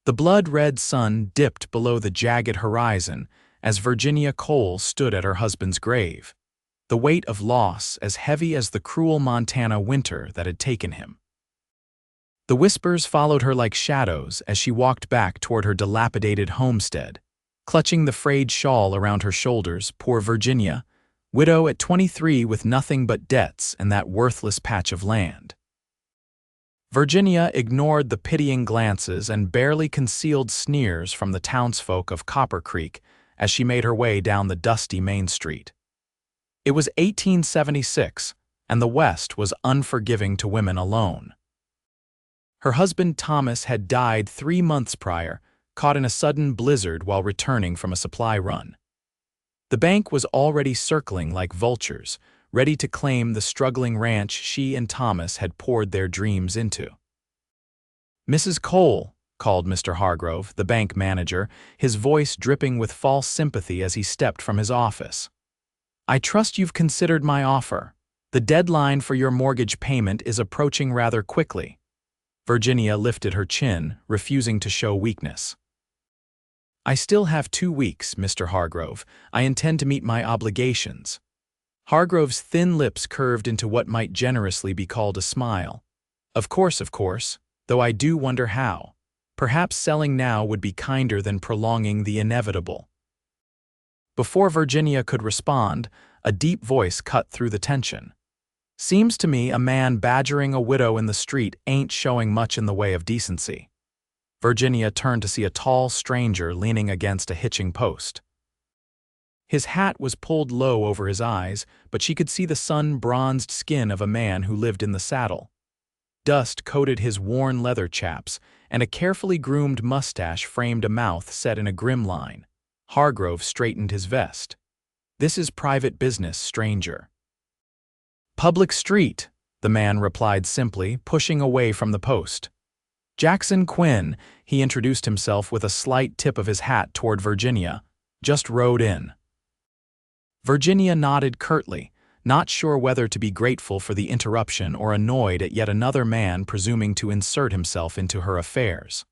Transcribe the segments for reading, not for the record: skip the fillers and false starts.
The blood-red sun dipped below the jagged horizon as Virginia Cole stood at her husband's grave, the weight of loss as heavy as the cruel Montana winter that had taken him. The whispers followed her like shadows as she walked back toward her dilapidated homestead. Clutching the frayed shawl around her shoulders, poor Virginia, widow at 23 with nothing but debts and that worthless patch of land. Virginia ignored the pitying glances and barely concealed sneers from the townsfolk of Copper Creek as she made her way down the dusty main street. It was 1876, and the West was unforgiving to women alone. Her husband Thomas had died 3 months prior, caught in a sudden blizzard while returning from a supply run. The bank was already circling like vultures, ready to claim the struggling ranch she and Thomas had poured their dreams into. "Mrs. Cole," called Mr. Hargrove, the bank manager, his voice dripping with false sympathy as he stepped from his office. "I trust you've considered my offer. The deadline for your mortgage payment is approaching rather quickly." Virginia lifted her chin, refusing to show weakness. "I still have 2 weeks, Mr. Hargrove. I intend to meet my obligations." Hargrove's thin lips curved into what might generously be called a smile. Of course, though I do wonder how. Perhaps selling now would be kinder than prolonging the inevitable." Before Virginia could respond, a deep voice cut through the tension. "Seems to me a man badgering a widow in the street ain't showing much in the way of decency." Virginia turned to see a tall stranger leaning against a hitching post. His hat was pulled low over his eyes, but she could see the sun-bronzed skin of a man who lived in the saddle. Dust coated his worn leather chaps, and a carefully groomed mustache framed a mouth set in a grim line. Hargrove straightened his vest. "This is private business, stranger." "Public street," the man replied simply, pushing away from the post. "Jackson Quinn," he introduced himself with a slight tip of his hat toward Virginia, "just rode in." Virginia nodded curtly, not sure whether to be grateful for the interruption or annoyed at yet another man presuming to insert himself into her affairs.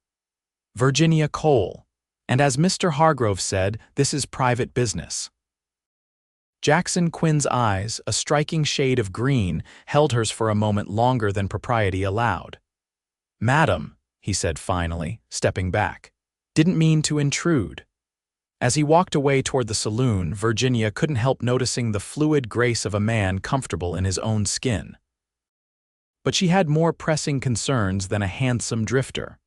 Virginia Cole. And as Mr. Hargrove said, this is private business. Jackson Quinn's eyes, a striking shade of green, held hers for a moment longer than propriety allowed. "Madam," he said finally, stepping back, "didn't mean to intrude." As he walked away toward the saloon, Virginia couldn't help noticing the fluid grace of a man comfortable in his own skin. But she had more pressing concerns than a handsome drifter.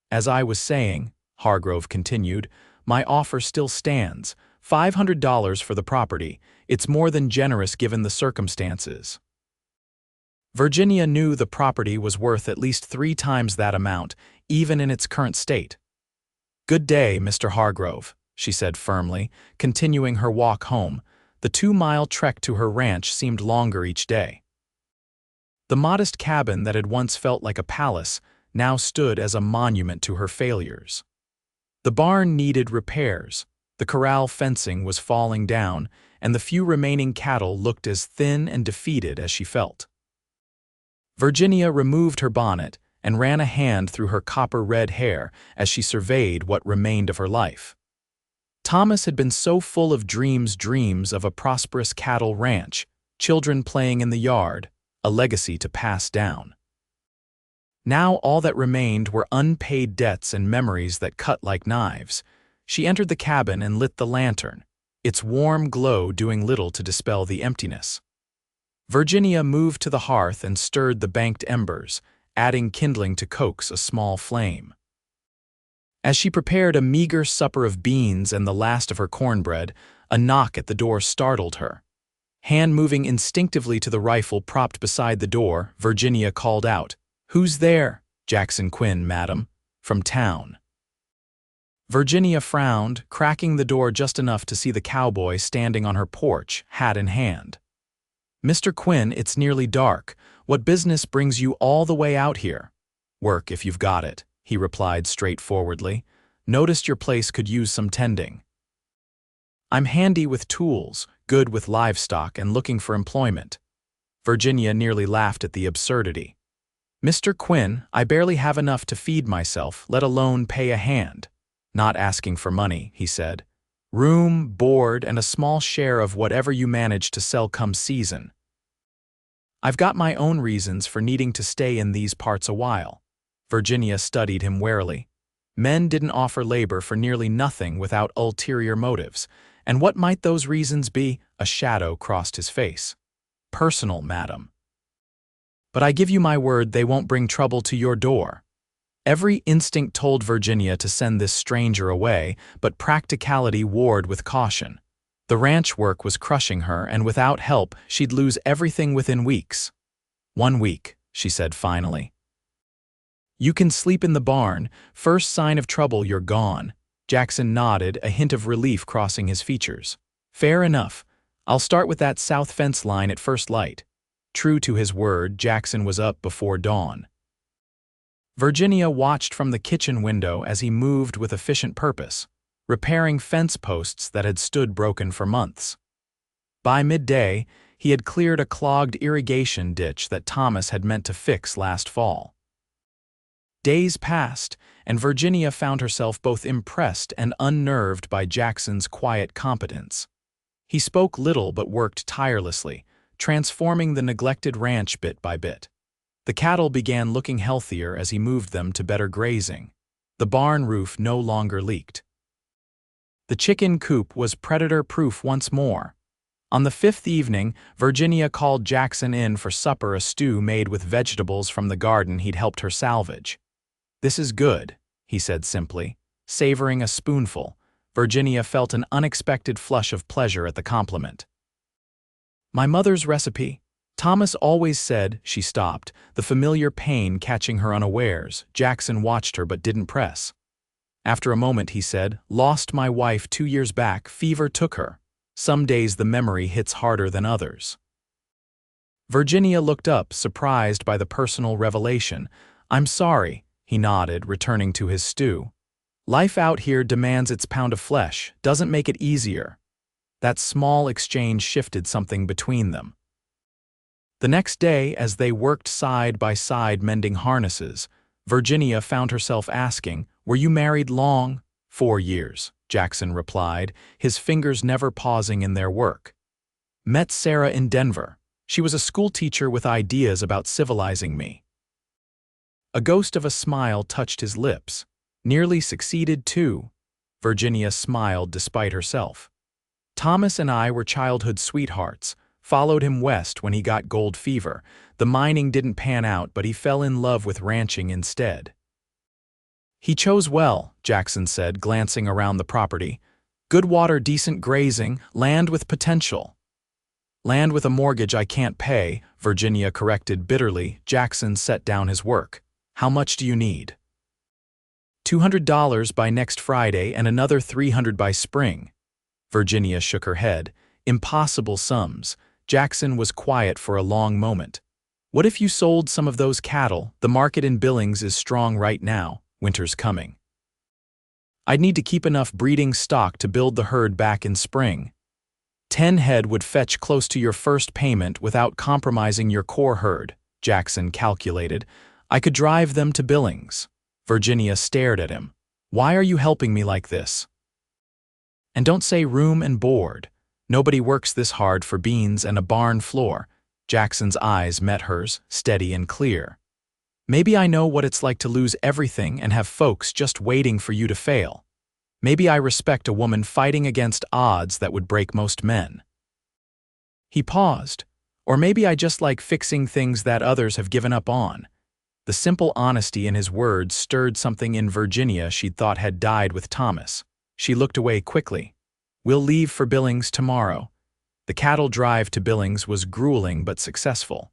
"As I was saying," Hargrove continued, "my offer still stands, $500 for the property. It's more than generous given the circumstances." Virginia knew the property was worth at least 3 times that amount, even in its current state. "Good day, Mr. Hargrove," she said firmly, continuing her walk home. The 2-mile trek to her ranch seemed longer each day. The modest cabin that had once felt like a palace now stood as a monument to her failures. The barn needed repairs, the corral fencing was falling down, and the few remaining cattle looked as thin and defeated as she felt. Virginia removed her bonnet and ran a hand through her copper-red hair as she surveyed what remained of her life. Thomas had been so full of dreams of a prosperous cattle ranch, children playing in the yard, a legacy to pass down. Now all that remained were unpaid debts and memories that cut like knives. She entered the cabin and lit the lantern, its warm glow doing little to dispel the emptiness. Virginia moved to the hearth and stirred the banked embers, adding kindling to coax a small flame. As she prepared a meager supper of beans and the last of her cornbread, a knock at the door startled her. Hand moving instinctively to the rifle propped beside the door, Virginia called out, "Who's there?" "Jackson Quinn, madam, from town." Virginia frowned, cracking the door just enough to see the cowboy standing on her porch, hat in hand. "Mr. Quinn, it's nearly dark. What business brings you all the way out here?" "Work, if you've got it," he replied straightforwardly. "Noticed your place could use some tending." "I'm handy with tools, good with livestock, and looking for employment." Virginia nearly laughed at the absurdity. "Mr. Quinn, I barely have enough to feed myself, let alone pay a hand." "Not asking for money," he said. "Room, board, and a small share of whatever you manage to sell come season. I've got my own reasons for needing to stay in these parts a while." Virginia studied him warily. Men didn't offer labor for nearly nothing without ulterior motives, and what might those reasons be? A shadow crossed his face. "Personal, madam. But I give you my word they won't bring trouble to your door." Every instinct told Virginia to send this stranger away, but practicality warred with caution. The ranch work was crushing her, and without help, she'd lose everything within weeks. "1 week," she said finally. "You can sleep in the barn. First sign of trouble, you're gone." Jackson nodded, a hint of relief crossing his features. "Fair enough. I'll start with that south fence line at first light." True to his word, Jackson was up before dawn. Virginia watched from the kitchen window as he moved with efficient purpose, repairing fence posts that had stood broken for months. By midday, he had cleared a clogged irrigation ditch that Thomas had meant to fix last fall. Days passed, and Virginia found herself both impressed and unnerved by Jackson's quiet competence. He spoke little but worked tirelessly, transforming the neglected ranch bit by bit. The cattle began looking healthier as he moved them to better grazing. The barn roof no longer leaked. The chicken coop was predator-proof once more. On the 5th evening, Virginia called Jackson in for supper, a stew made with vegetables from the garden he'd helped her salvage. "This is good," he said simply. Savoring a spoonful, Virginia felt an unexpected flush of pleasure at the compliment. "My mother's recipe." Thomas always said. She stopped, the familiar pain catching her unawares. Jackson watched her but didn't press. After a moment he said, "Lost my wife 2 years back, fever took her. Some days the memory hits harder than others." Virginia looked up, surprised by the personal revelation. "I'm sorry," he nodded, returning to his stew. "Life out here demands its pound of flesh, doesn't make it easier." That small exchange shifted something between them. The next day, as they worked side by side mending harnesses, Virginia found herself asking, "Were you married long?" "4 years," Jackson replied, his fingers never pausing in their work. "Met Sarah in Denver. She was a schoolteacher with ideas about civilizing me." A ghost of a smile touched his lips. "Nearly succeeded too." Virginia smiled despite herself. "Thomas and I were childhood sweethearts. Followed him west when he got gold fever. The mining didn't pan out, but he fell in love with ranching instead." "He chose well," Jackson said, glancing around the property. "Good water, decent grazing, land with potential." "Land with a mortgage I can't pay," Virginia corrected bitterly. Jackson set down his work. "How much do you need?" $200 by next Friday and another $300 by spring." Virginia shook her head. Impossible sums. Jackson was quiet for a long moment. "What if you sold some of those cattle? The market in Billings is strong right now. Winter's coming. I'd need to keep enough breeding stock to build the herd back in spring. 10 head would fetch close to your first payment without compromising your core herd," Jackson calculated. "I could drive them to Billings." Virginia stared at him. "Why are you helping me like this? And don't say room and board. Nobody works this hard for beans and a barn floor." Jackson's eyes met hers, steady and clear. "Maybe I know what it's like to lose everything and have folks just waiting for you to fail. Maybe I respect a woman fighting against odds that would break most men." He paused. "Or maybe I just like fixing things that others have given up on." The simple honesty in his words stirred something in Virginia she'd thought had died with Thomas. She looked away quickly. "We'll leave for Billings tomorrow." The cattle drive to Billings was grueling but successful.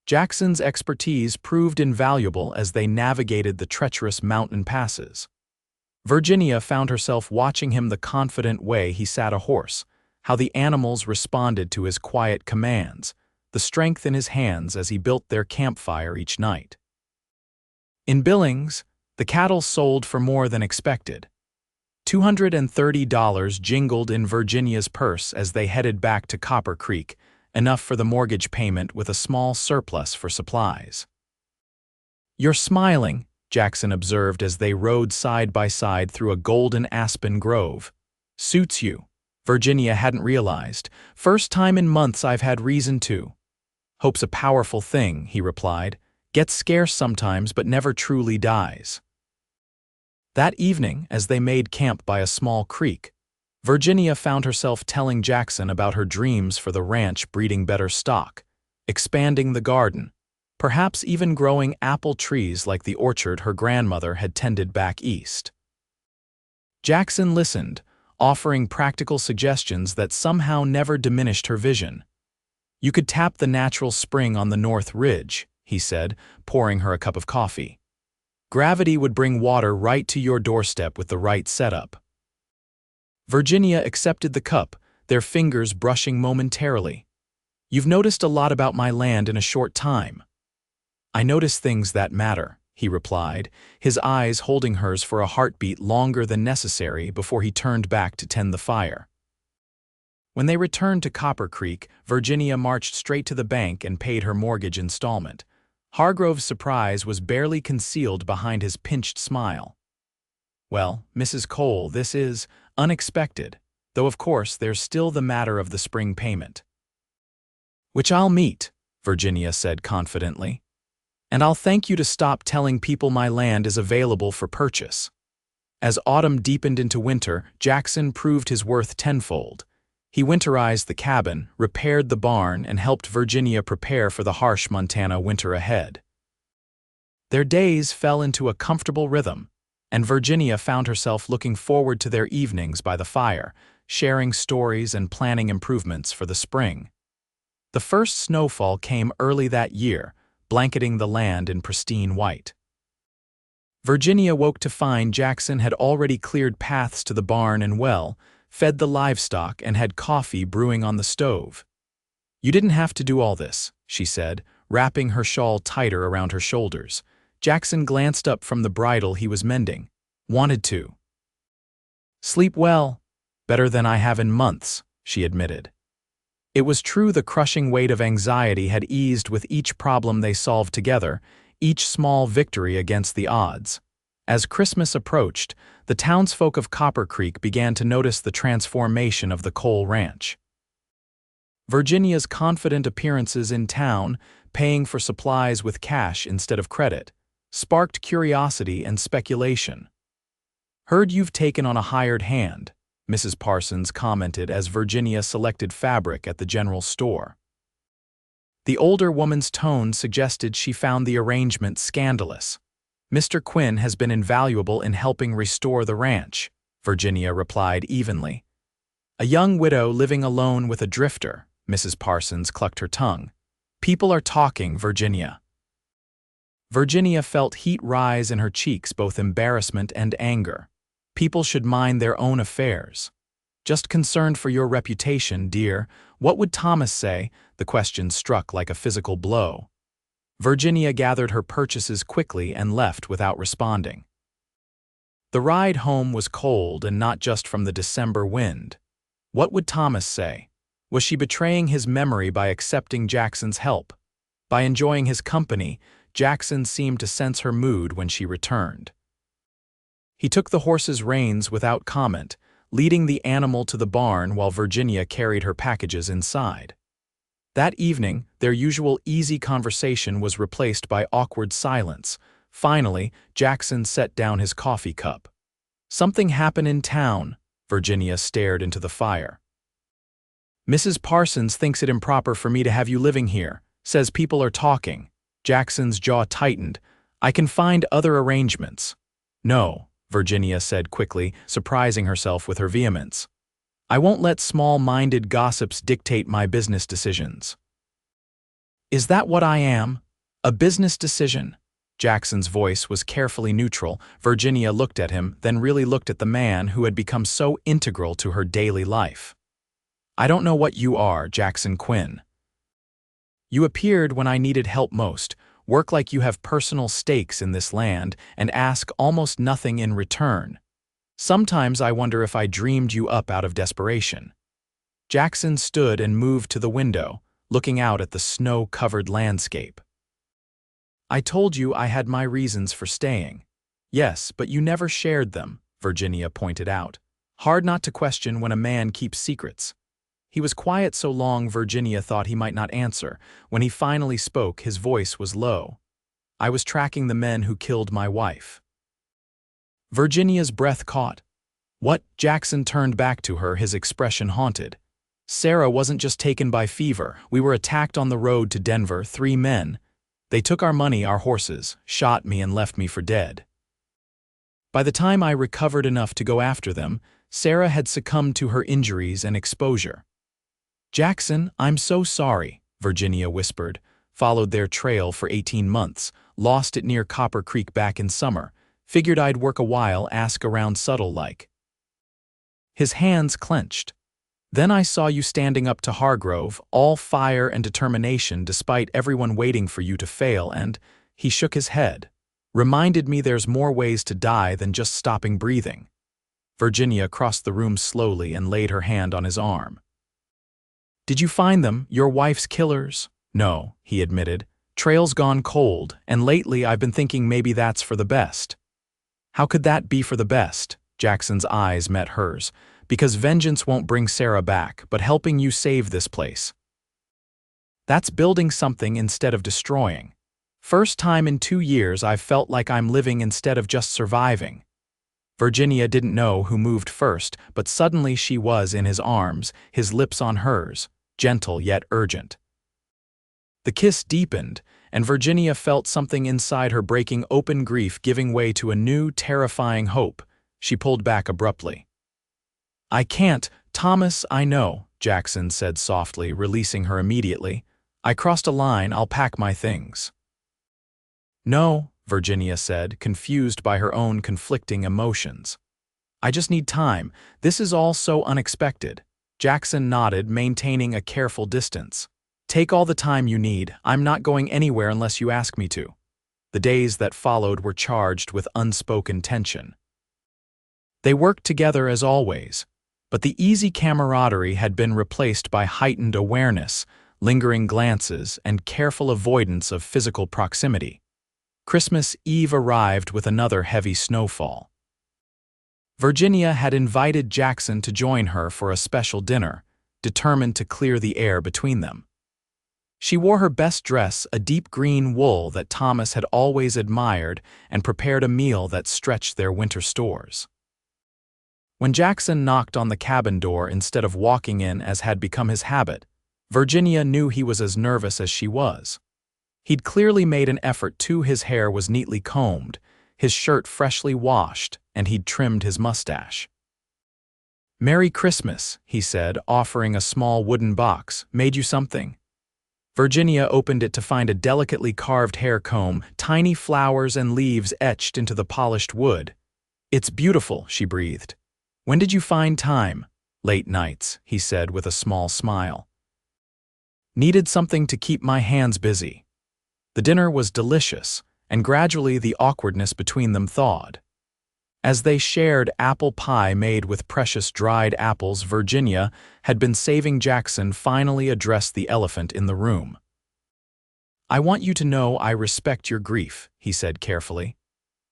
Jackson's expertise proved invaluable as they navigated the treacherous mountain passes. Virginia found herself watching him the confident way he sat a horse, how the animals responded to his quiet commands, the strength in his hands as he built their campfire each night. In Billings, the cattle sold for more than expected. $230 jingled in Virginia's purse as they headed back to Copper Creek, enough for the mortgage payment with a small surplus for supplies. "You're smiling," Jackson observed as they rode side by side through a golden aspen grove. "Suits you." Virginia hadn't realized. "First time in months I've had reason to." "Hope's a powerful thing," he replied. "Gets scarce sometimes but never truly dies." That evening, as they made camp by a small creek, Virginia found herself telling Jackson about her dreams for the ranch, breeding better stock, expanding the garden, perhaps even growing apple trees like the orchard her grandmother had tended back east. Jackson listened, offering practical suggestions that somehow never diminished her vision. "You could tap the natural spring on the North Ridge," he said, pouring her a cup of coffee. "Gravity would bring water right to your doorstep with the right setup." Virginia accepted the cup, their fingers brushing momentarily. "You've noticed a lot about my land in a short time." "I notice things that matter," he replied, his eyes holding hers for a heartbeat longer than necessary before he turned back to tend the fire. When they returned to Copper Creek, Virginia marched straight to the bank and paid her mortgage installment. Hargrove's surprise was barely concealed behind his pinched smile. "Well, Mrs. Cole, this is unexpected, though of course there's still the matter of the spring payment." "Which I'll meet," Virginia said confidently. "And I'll thank you to stop telling people my land is available for purchase." As autumn deepened into winter, Jackson proved his worth tenfold. He winterized the cabin, repaired the barn, and helped Virginia prepare for the harsh Montana winter ahead. Their days fell into a comfortable rhythm, and Virginia found herself looking forward to their evenings by the fire, sharing stories and planning improvements for the spring. The first snowfall came early that year, blanketing the land in pristine white. Virginia woke to find Jackson had already cleared paths to the barn and well, fed the livestock, and had coffee brewing on the stove. "You didn't have to do all this," she said, wrapping her shawl tighter around her shoulders. Jackson glanced up from the bridle he was mending. "Wanted to." "Sleep well." "Better than I have in months," she admitted. It was true the crushing weight of anxiety had eased with each problem they solved together, each small victory against the odds. As Christmas approached, the townsfolk of Copper Creek began to notice the transformation of the Cole Ranch. Virginia's confident appearances in town, paying for supplies with cash instead of credit, sparked curiosity and speculation. "Heard you've taken on a hired hand," Mrs. Parsons commented as Virginia selected fabric at the general store. The older woman's tone suggested she found the arrangement scandalous. "Mr. Quinn has been invaluable in helping restore the ranch," Virginia replied evenly. "A young widow living alone with a drifter," Mrs. Parsons clucked her tongue. "People are talking, Virginia." Virginia felt heat rise in her cheeks, both embarrassment and anger. "People should mind their own affairs." "Just concerned for your reputation, dear. What would Thomas say?" The question struck like a physical blow. Virginia gathered her purchases quickly and left without responding. The ride home was cold, and not just from the December wind. What would Thomas say? Was she betraying his memory by accepting Jackson's help? By enjoying his company, Jackson seemed to sense her mood when she returned. He took the horse's reins without comment, leading the animal to the barn while Virginia carried her packages inside. That evening, their usual easy conversation was replaced by awkward silence. Finally, Jackson set down his coffee cup. "Something happened in town," Virginia stared into the fire. "Mrs. Parsons thinks it improper for me to have you living here, says people are talking." Jackson's jaw tightened. "I can find other arrangements." "No," Virginia said quickly, surprising herself with her vehemence. "I won't let small-minded gossips dictate my business decisions." "Is that what I am? A business decision?" Jackson's voice was carefully neutral. Virginia looked at him, then really looked at the man who had become so integral to her daily life. "I don't know what you are, Jackson Quinn. You appeared when I needed help most, work like you have personal stakes in this land, and ask almost nothing in return. Sometimes I wonder if I dreamed you up out of desperation." Jackson stood and moved to the window, looking out at the snow-covered landscape. I told you I had my reasons for staying. Yes, but you never shared them, Virginia pointed out. Hard not to question when a man keeps secrets. He was quiet so long Virginia thought he might not answer. When he finally spoke, his voice was low. I was tracking the men who killed my wife. Virginia's breath caught. What? Jackson turned back to her, his expression haunted. Sarah wasn't just taken by fever. We were attacked on the road to Denver, 3 men. They took our money, our horses, shot me and left me for dead. By the time I recovered enough to go after them, Sarah had succumbed to her injuries and exposure. Jackson, I'm so sorry, Virginia whispered. Followed their trail for 18 months, lost it near Copper Creek back in summer. Figured I'd work a while, ask around subtle-like. His hands clenched. Then I saw you standing up to Hargrove, all fire and determination despite everyone waiting for you to fail, and he shook his head. Reminded me there's more ways to die than just stopping breathing. Virginia crossed the room slowly and laid her hand on his arm. Did you find them, your wife's killers? No, he admitted. Trail's gone cold, and lately I've been thinking maybe that's for the best. How could that be for the best? Jackson's eyes met hers. Because vengeance won't bring Sarah back, but helping you save this place. That's building something instead of destroying. First time in 2 years I've felt like I'm living instead of just surviving. Virginia didn't know who moved first, but suddenly she was in his arms, his lips on hers, gentle yet urgent. The kiss deepened, and Virginia felt something inside her breaking open, grief giving way to a new, terrifying hope. She pulled back abruptly. I can't, Thomas, I know, Jackson said softly, releasing her immediately. I crossed a line, I'll pack my things. No, Virginia said, confused by her own conflicting emotions. I just need time. This is all so unexpected. Jackson nodded, maintaining a careful distance. Take all the time you need. I'm not going anywhere unless you ask me to. The days that followed were charged with unspoken tension. They worked together as always, but the easy camaraderie had been replaced by heightened awareness, lingering glances, and careful avoidance of physical proximity. Christmas Eve arrived with another heavy snowfall. Virginia had invited Jackson to join her for a special dinner, determined to clear the air between them. She wore her best dress, a deep green wool that Thomas had always admired, and prepared a meal that stretched their winter stores. When Jackson knocked on the cabin door instead of walking in as had become his habit, Virginia knew he was as nervous as she was. He'd clearly made an effort too. His hair was neatly combed, his shirt freshly washed, and he'd trimmed his mustache. Merry Christmas, he said, offering a small wooden box. Made you something? Virginia opened it to find a delicately carved hair comb, tiny flowers and leaves etched into the polished wood. It's beautiful, she breathed. When did you find time? Late nights, he said with a small smile. Needed something to keep my hands busy. The dinner was delicious, and gradually the awkwardness between them thawed. As they shared apple pie made with precious dried apples, Virginia had been saving. Jackson finally addressed the elephant in the room. I want you to know I respect your grief, he said carefully.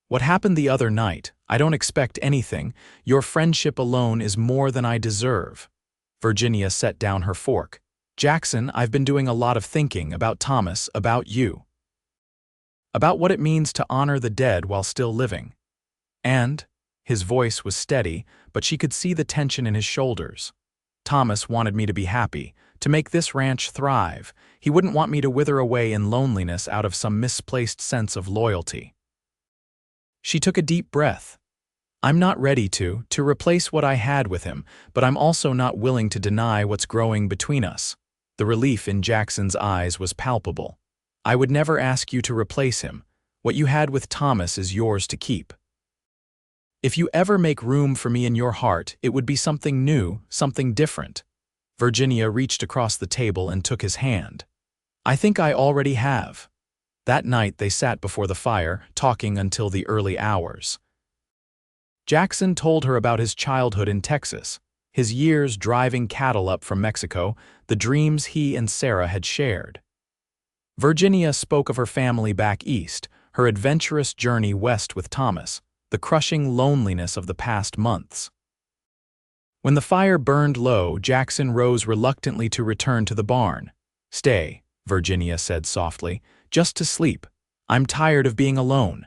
What happened the other night, I don't expect anything. Your friendship alone is more than I deserve. Virginia set down her fork. Jackson, I've been doing a lot of thinking about Thomas, about you. About what it means to honor the dead while still living. And, his voice was steady, but she could see the tension in his shoulders. Thomas wanted me to be happy, to make this ranch thrive. He wouldn't want me to wither away in loneliness out of some misplaced sense of loyalty. She took a deep breath. I'm not ready to replace what I had with him, but I'm also not willing to deny what's growing between us. The relief in Jackson's eyes was palpable. I would never ask you to replace him. What you had with Thomas is yours to keep. If you ever make room for me in your heart, it would be something new, something different. Virginia reached across the table and took his hand. I think I already have. That night they sat before the fire, talking until the early hours. Jackson told her about his childhood in Texas, his years driving cattle up from Mexico, the dreams he and Sarah had shared. Virginia spoke of her family back east, her adventurous journey west with Thomas, the crushing loneliness of the past months. When the fire burned low, Jackson rose reluctantly to return to the barn. "Stay," Virginia said softly, "just to sleep. I'm tired of being alone."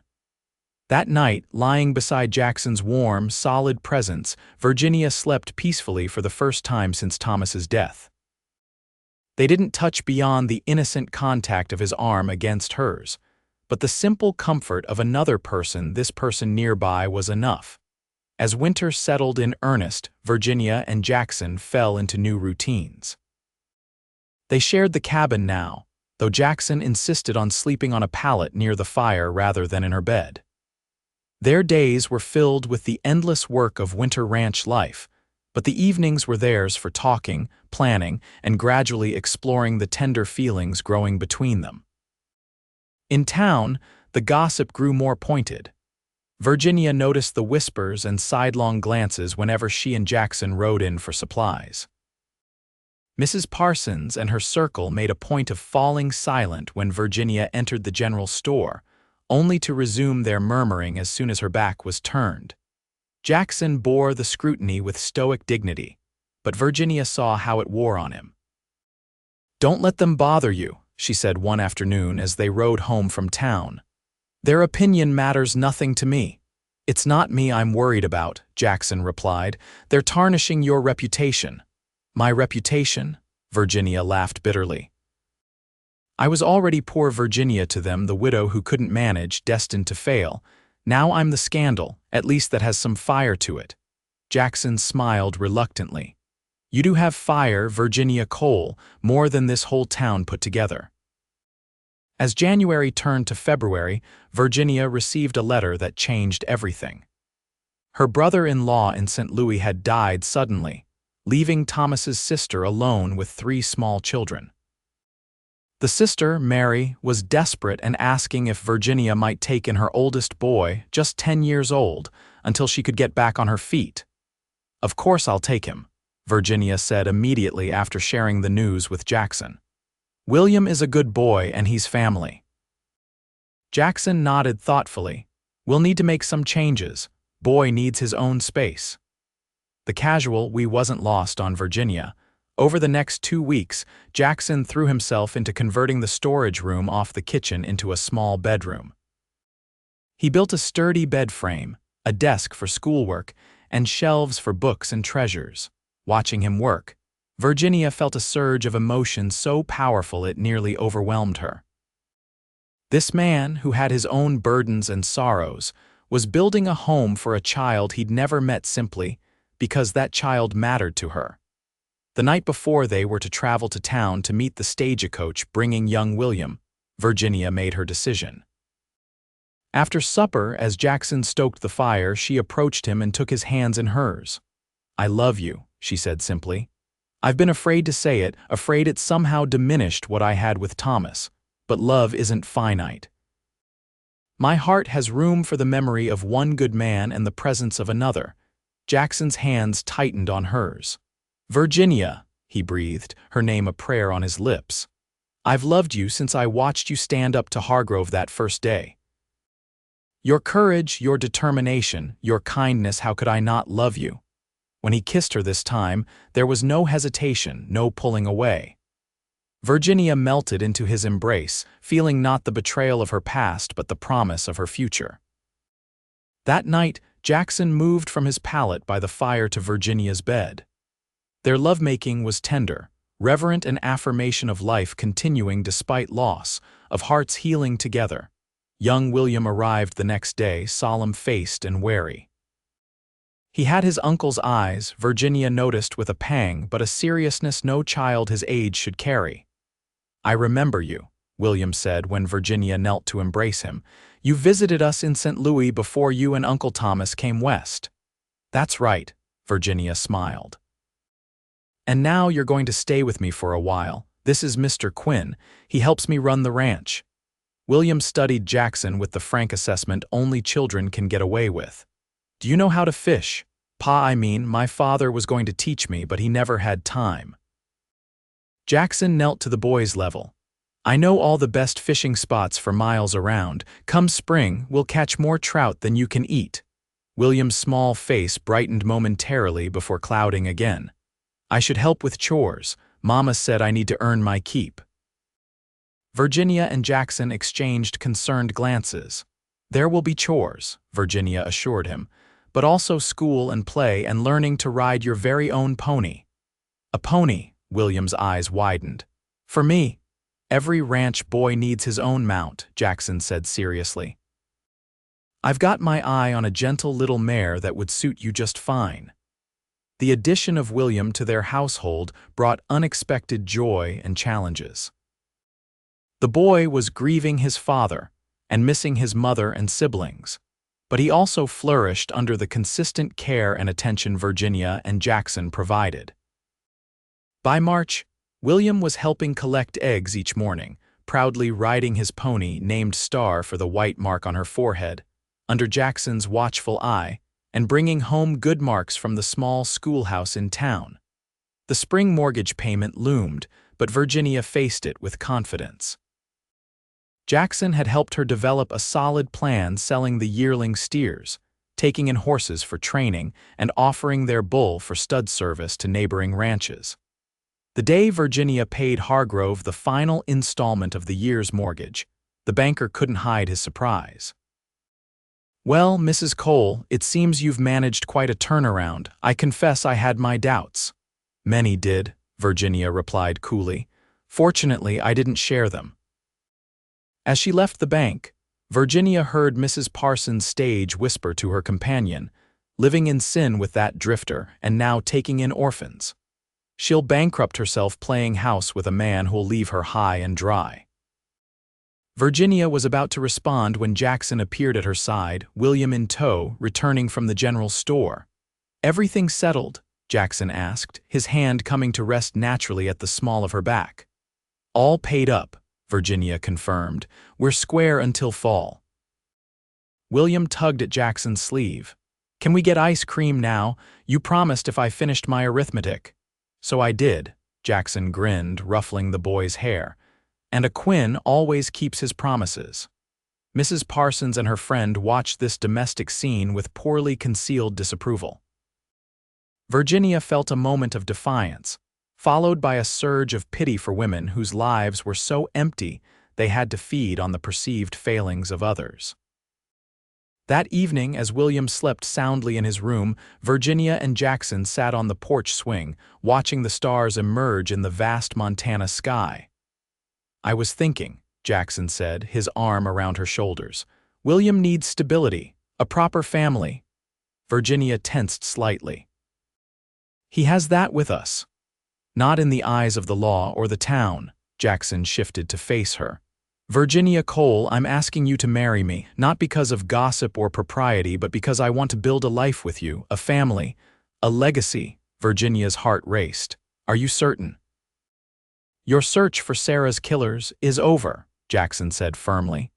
That night, lying beside Jackson's warm, solid presence, Virginia slept peacefully for the first time since Thomas's death. They didn't touch beyond the innocent contact of his arm against hers, but the simple comfort of another person, this person nearby, was enough. As winter settled in earnest, Virginia and Jackson fell into new routines. They shared the cabin now, though Jackson insisted on sleeping on a pallet near the fire rather than in her bed. Their days were filled with the endless work of winter ranch life, but the evenings were theirs for talking, planning, and gradually exploring the tender feelings growing between them. In town, the gossip grew more pointed. Virginia noticed the whispers and sidelong glances whenever she and Jackson rode in for supplies. Mrs. Parsons and her circle made a point of falling silent when Virginia entered the general store, only to resume their murmuring as soon as her back was turned. Jackson bore the scrutiny with stoic dignity, but Virginia saw how it wore on him. "Don't let them bother you," she said one afternoon as they rode home from town. "Their opinion matters nothing to me." "It's not me I'm worried about," Jackson replied. "They're tarnishing your reputation." "My reputation?" Virginia laughed bitterly. "I was already poor Virginia to them, the widow who couldn't manage, destined to fail. Now I'm the scandal, at least that has some fire to it." Jackson smiled reluctantly. "You do have fire, Virginia Cole, more than this whole town put together." As January turned to February, Virginia received a letter that changed everything. Her brother-in-law in St. Louis had died suddenly, leaving Thomas's sister alone with 3 small children. The sister, Mary, was desperate and asking if Virginia might take in her oldest boy, just 10 years old, until she could get back on her feet. "Of course I'll take him," Virginia said immediately after sharing the news with Jackson. "William is a good boy and he's family." Jackson nodded thoughtfully. "We'll need to make some changes. Boy needs his own space." The casual "we" wasn't lost on Virginia. Over the next 2 weeks, Jackson threw himself into converting the storage room off the kitchen into a small bedroom. He built a sturdy bed frame, a desk for schoolwork, and shelves for books and treasures. Watching him work, Virginia felt a surge of emotion so powerful it nearly overwhelmed her. This man, who had his own burdens and sorrows, was building a home for a child he'd never met simply because that child mattered to her. The night before they were to travel to town to meet the stagecoach bringing young William, Virginia made her decision. After supper, as Jackson stoked the fire, she approached him and took his hands in hers. "I love you," she said simply. "I've been afraid to say it, afraid it somehow diminished what I had with Thomas, but love isn't finite. My heart has room for the memory of one good man and the presence of another." Jackson's hands tightened on hers. "Virginia," he breathed, her name a prayer on his lips. "I've loved you since I watched you stand up to Hargrove that first day. Your courage, your determination, your kindness, how could I not love you?" When he kissed her this time, there was no hesitation, no pulling away. Virginia melted into his embrace, feeling not the betrayal of her past but the promise of her future. That night, Jackson moved from his pallet by the fire to Virginia's bed. Their lovemaking was tender, reverent, an affirmation of life continuing despite loss, of hearts healing together. Young William arrived the next day, solemn-faced and wary. He had his uncle's eyes, Virginia noticed with a pang, but a seriousness no child his age should carry. "I remember you," William said when Virginia knelt to embrace him. "You visited us in St. Louis before you and Uncle Thomas came west." "That's right," Virginia smiled. "And now you're going to stay with me for a while. This is Mr. Quinn. He helps me run the ranch." William studied Jackson with the frank assessment only children can get away with. "Do you know how to fish?" "Pa, my father was going to teach me, but he never had time." Jackson knelt to the boy's level. I know all the best fishing spots for miles around. Come spring, we'll catch more trout than you can eat." William's small face brightened momentarily before clouding again. "I should help with chores. Mama said I need to earn my keep." Virginia and Jackson exchanged concerned glances. "There will be chores," Virginia assured him, "but also school and play and learning to ride your very own pony." "A pony," William's eyes widened. "For me, every ranch boy needs his own mount," Jackson said seriously. "I've got my eye on a gentle little mare that would suit you just fine." The addition of William to their household brought unexpected joy and challenges. The boy was grieving his father and missing his mother and siblings, but he also flourished under the consistent care and attention Virginia and Jackson provided. By March, William was helping collect eggs each morning, proudly riding his pony named Star for the white mark on her forehead, under Jackson's watchful eye, and bringing home good marks from the small schoolhouse in town. The spring mortgage payment loomed, but Virginia faced it with confidence. Jackson had helped her develop a solid plan selling the yearling steers, taking in horses for training, and offering their bull for stud service to neighboring ranches. The day Virginia paid Hargrove the final installment of the year's mortgage, the banker couldn't hide his surprise. "Well, Mrs. Cole, it seems you've managed quite a turnaround. I confess I had my doubts." "Many did," Virginia replied coolly. "Fortunately, I didn't share them." As she left the bank, Virginia heard Mrs. Parsons' stage whisper to her companion, "Living in sin with that drifter and now taking in orphans. She'll bankrupt herself playing house with a man who'll leave her high and dry." Virginia was about to respond when Jackson appeared at her side, William in tow, returning from the general store. "Everything settled?" Jackson asked, his hand coming to rest naturally at the small of her back. "All paid up," Virginia confirmed. "We're square until fall." William tugged at Jackson's sleeve. "Can we get ice cream now? You promised if I finished my arithmetic." "So I did," Jackson grinned, ruffling the boy's hair. "And a Quinn always keeps his promises." Mrs. Parsons and her friend watched this domestic scene with poorly concealed disapproval. Virginia felt a moment of defiance, followed by a surge of pity for women whose lives were so empty they had to feed on the perceived failings of others. That evening, as William slept soundly in his room, Virginia and Jackson sat on the porch swing, watching the stars emerge in the vast Montana sky. "I was thinking," Jackson said, his arm around her shoulders. "William needs stability, a proper family." Virginia tensed slightly. "He has that with us." "Not in the eyes of the law or the town," Jackson shifted to face her. "Virginia Cole, I'm asking you to marry me, not because of gossip or propriety, but because I want to build a life with you, a family, a legacy." Virginia's heart raced. "Are you certain?" "Your search for Sarah's killers is over," Jackson said firmly.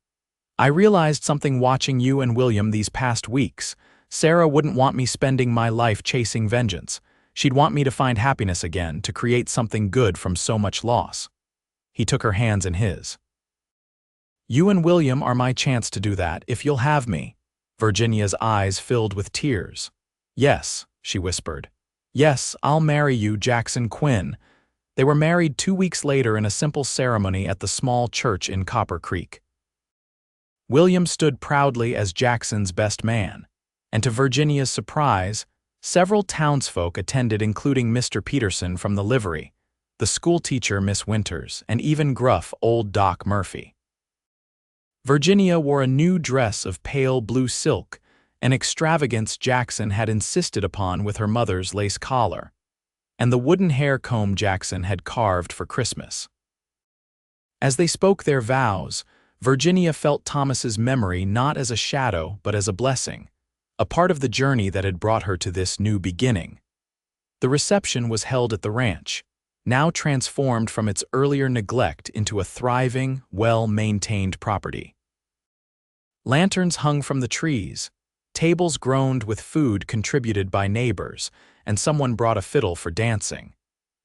"I realized something watching you and William these past weeks. Sarah wouldn't want me spending my life chasing vengeance. She'd want me to find happiness again, to create something good from so much loss." He took her hands in his. "You and William are my chance to do that, if you'll have me." Virginia's eyes filled with tears. "Yes," she whispered. "Yes, I'll marry you, Jackson Quinn." They were married 2 weeks later in a simple ceremony at the small church in Copper Creek. William stood proudly as Jackson's best man, and to Virginia's surprise, several townsfolk attended, including Mr. Peterson from the livery, the schoolteacher Miss Winters, and even gruff old Doc Murphy. Virginia wore a new dress of pale blue silk, an extravagance Jackson had insisted upon with her mother's lace collar, and the wooden hair comb Jackson had carved for Christmas. As they spoke their vows, Virginia felt Thomas's memory not as a shadow but as a blessing, a part of the journey that had brought her to this new beginning. The reception was held at the ranch, now transformed from its earlier neglect into a thriving, well-maintained property. Lanterns hung from the trees, tables groaned with food contributed by neighbors, and someone brought a fiddle for dancing.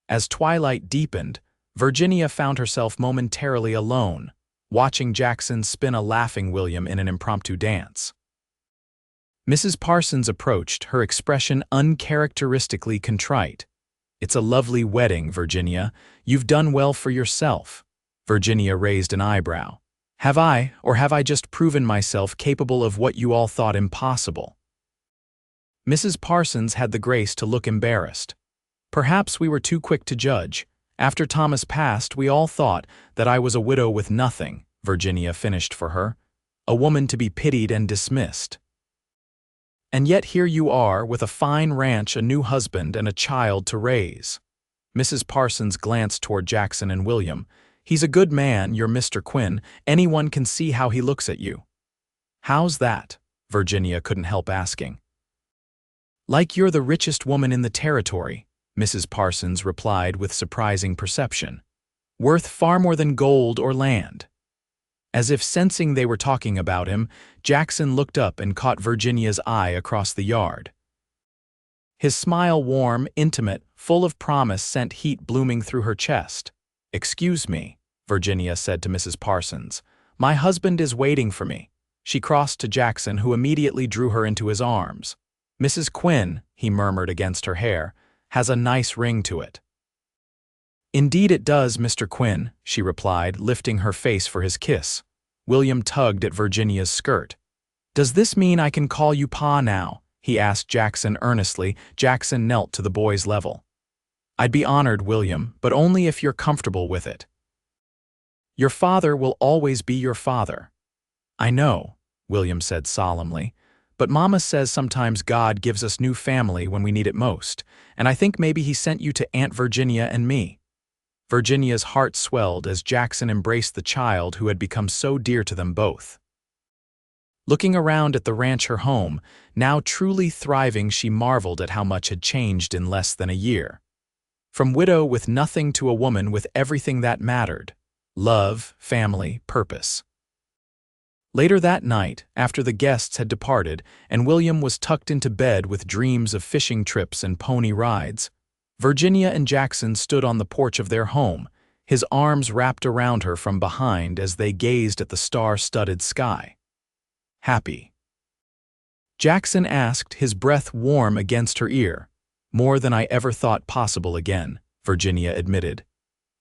As twilight deepened, Virginia found herself momentarily alone, watching Jackson spin a laughing William in an impromptu dance. Mrs. Parsons approached, her expression uncharacteristically contrite. "It's a lovely wedding, Virginia. You've done well for yourself." Virginia raised an eyebrow. "Have I, or have I just proven myself capable of what you all thought impossible?" Mrs. Parsons had the grace to look embarrassed. "Perhaps we were too quick to judge. After Thomas passed, we all thought that I was a widow with nothing," Virginia finished for her. "A woman to be pitied and dismissed. And yet here you are, with a fine ranch, a new husband, and a child to raise." Mrs. Parsons glanced toward Jackson and William. "He's a good man, your Mr. Quinn. Anyone can see how he looks at you." "How's that?" Virginia couldn't help asking. "Like you're the richest woman in the territory," Mrs. Parsons replied with surprising perception. "Worth far more than gold or land." As if sensing they were talking about him, Jackson looked up and caught Virginia's eye across the yard. His smile, warm, intimate, full of promise, sent heat blooming through her chest. "Excuse me," Virginia said to Mrs. Parsons. "My husband is waiting for me." She crossed to Jackson, who immediately drew her into his arms. "Mrs. Quinn," he murmured against her hair, "has a nice ring to it." "Indeed it does, Mr. Quinn," she replied, lifting her face for his kiss. William tugged at Virginia's skirt. "Does this mean I can call you Pa now?" he asked Jackson earnestly. Jackson knelt to the boy's level. "I'd be honored, William, but only if you're comfortable with it." "Your father will always be your father." "I know," William said solemnly, "but Mama says sometimes God gives us new family when we need it most, and I think maybe he sent you to Aunt Virginia and me." Virginia's heart swelled as Jackson embraced the child who had become so dear to them both. Looking around at the ranch, her home, now truly thriving, she marveled at how much had changed in less than a year. From widow with nothing to a woman with everything that mattered: love, family, purpose. Later that night, after the guests had departed and William was tucked into bed with dreams of fishing trips and pony rides, Virginia and Jackson stood on the porch of their home, his arms wrapped around her from behind as they gazed at the star-studded sky. "Happy?" Jackson asked, his breath warm against her ear. "More than I ever thought possible again," Virginia admitted.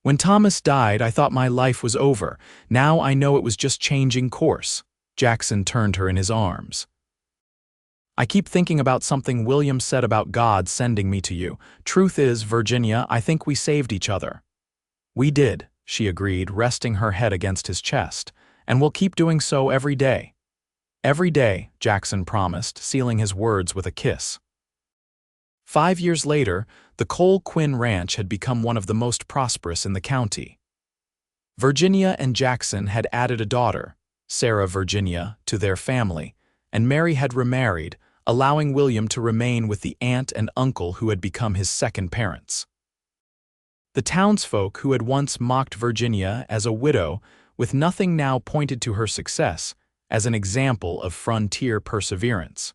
"When Thomas died, I thought my life was over. Now I know it was just changing course." Jackson turned her in his arms. "I keep thinking about something William said about God sending me to you. Truth is, Virginia, I think we saved each other." "We did," she agreed, resting her head against his chest, "and we'll keep doing so every day." "Every day," Jackson promised, sealing his words with a kiss. 5 years later, the Cole Quinn Ranch had become one of the most prosperous in the county. Virginia and Jackson had added a daughter, Sarah Virginia, to their family, and Mary had remarried, allowing William to remain with the aunt and uncle who had become his second parents. The townsfolk who had once mocked Virginia as a widow with nothing now pointed to her success as an example of frontier perseverance.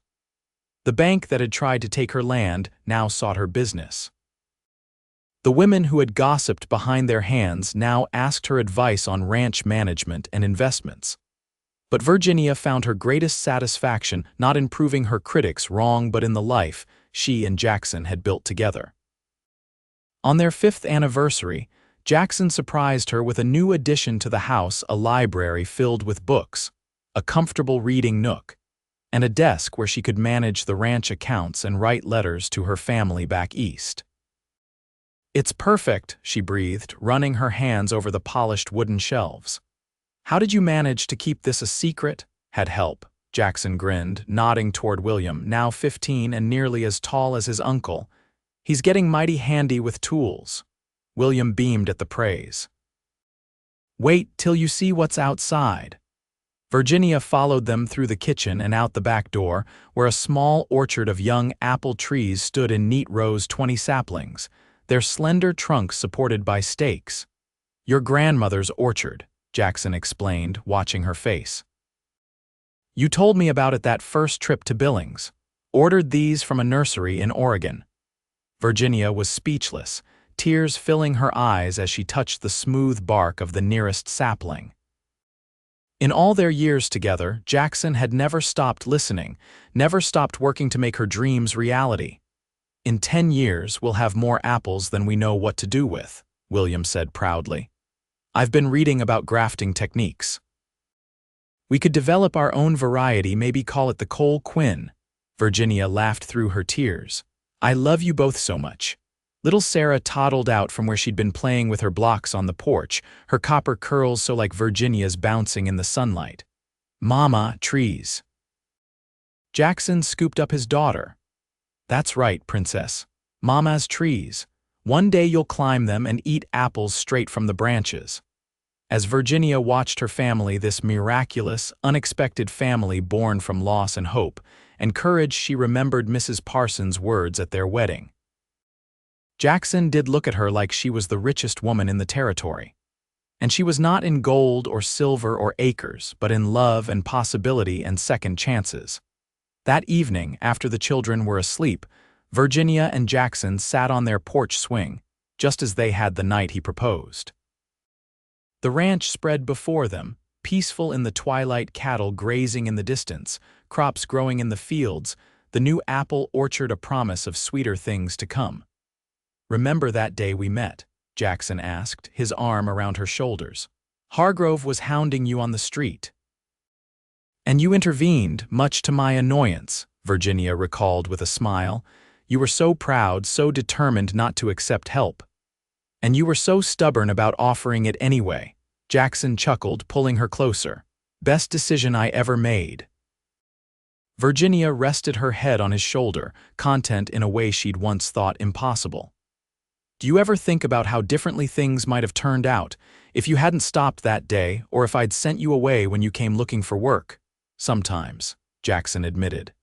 The bank that had tried to take her land now sought her business. The women who had gossiped behind their hands now asked her advice on ranch management and investments. But Virginia found her greatest satisfaction not in proving her critics wrong but in the life she and Jackson had built together. On their 5th anniversary, Jackson surprised her with a new addition to the house: a library filled with books, a comfortable reading nook, and a desk where she could manage the ranch accounts and write letters to her family back east. "It's perfect," she breathed, running her hands over the polished wooden shelves. "How did you manage to keep this a secret?" "Had help," Jackson grinned, nodding toward William, now 15 and nearly as tall as his uncle. "He's getting mighty handy with tools." William beamed at the praise. "Wait till you see what's outside." Virginia followed them through the kitchen and out the back door, where a small orchard of young apple trees stood in neat rows, 20 saplings, their slender trunks supported by stakes. "Your grandmother's orchard," Jackson explained, watching her face. "You told me about it that first trip to Billings. Ordered these from a nursery in Oregon." Virginia was speechless, tears filling her eyes as she touched the smooth bark of the nearest sapling. In all their years together, Jackson had never stopped listening, never stopped working to make her dreams reality. "In 10 years, we'll have more apples than we know what to do with," William said proudly. "I've been reading about grafting techniques. We could develop our own variety, maybe call it the Cole Quinn." Virginia laughed through her tears. "I love you both so much." Little Sarah toddled out from where she'd been playing with her blocks on the porch, her copper curls so like Virginia's bouncing in the sunlight. "Mama, trees." Jackson scooped up his daughter. "That's right, princess. Mama's trees. One day you'll climb them and eat apples straight from the branches." As Virginia watched her family, this miraculous, unexpected family born from loss and hope, and courage, she remembered Mrs. Parsons' words at their wedding. Jackson did look at her like she was the richest woman in the territory. And she was not in gold or silver or acres, but in love and possibility and second chances. That evening, after the children were asleep, Virginia and Jackson sat on their porch swing, just as they had the night he proposed. The ranch spread before them, peaceful in the twilight, cattle grazing in the distance, crops growing in the fields, the new apple orchard a promise of sweeter things to come. "Remember that day we met?" Jackson asked, his arm around her shoulders. "Hargrove was hounding you on the street. And you intervened, much to my annoyance," Virginia recalled with a smile. "You were so proud, so determined not to accept help. And you were so stubborn about offering it anyway." Jackson chuckled, pulling her closer. "Best decision I ever made." Virginia rested her head on his shoulder, content in a way she'd once thought impossible. "Do you ever think about how differently things might have turned out if you hadn't stopped that day, or if I'd sent you away when you came looking for work?" "Sometimes," Jackson admitted.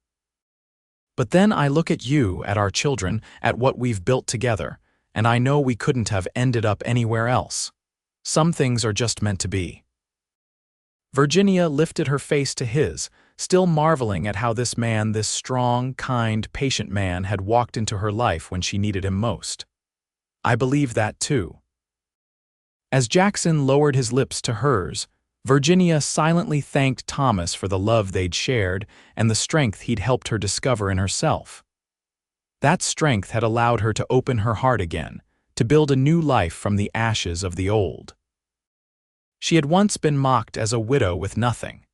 "But then I look at you, at our children, at what we've built together, and I know we couldn't have ended up anywhere else. Some things are just meant to be." Virginia lifted her face to his, still marveling at how this man, this strong, kind, patient man, had walked into her life when she needed him most. "I believe that too." As Jackson lowered his lips to hers, Virginia silently thanked Thomas for the love they'd shared and the strength he'd helped her discover in herself. That strength had allowed her to open her heart again, to build a new life from the ashes of the old. She had once been mocked as a widow with nothing.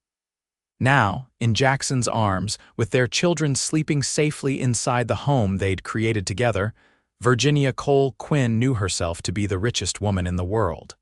Now, in Jackson's arms, with their children sleeping safely inside the home they'd created together, Virginia Cole Quinn knew herself to be the richest woman in the world.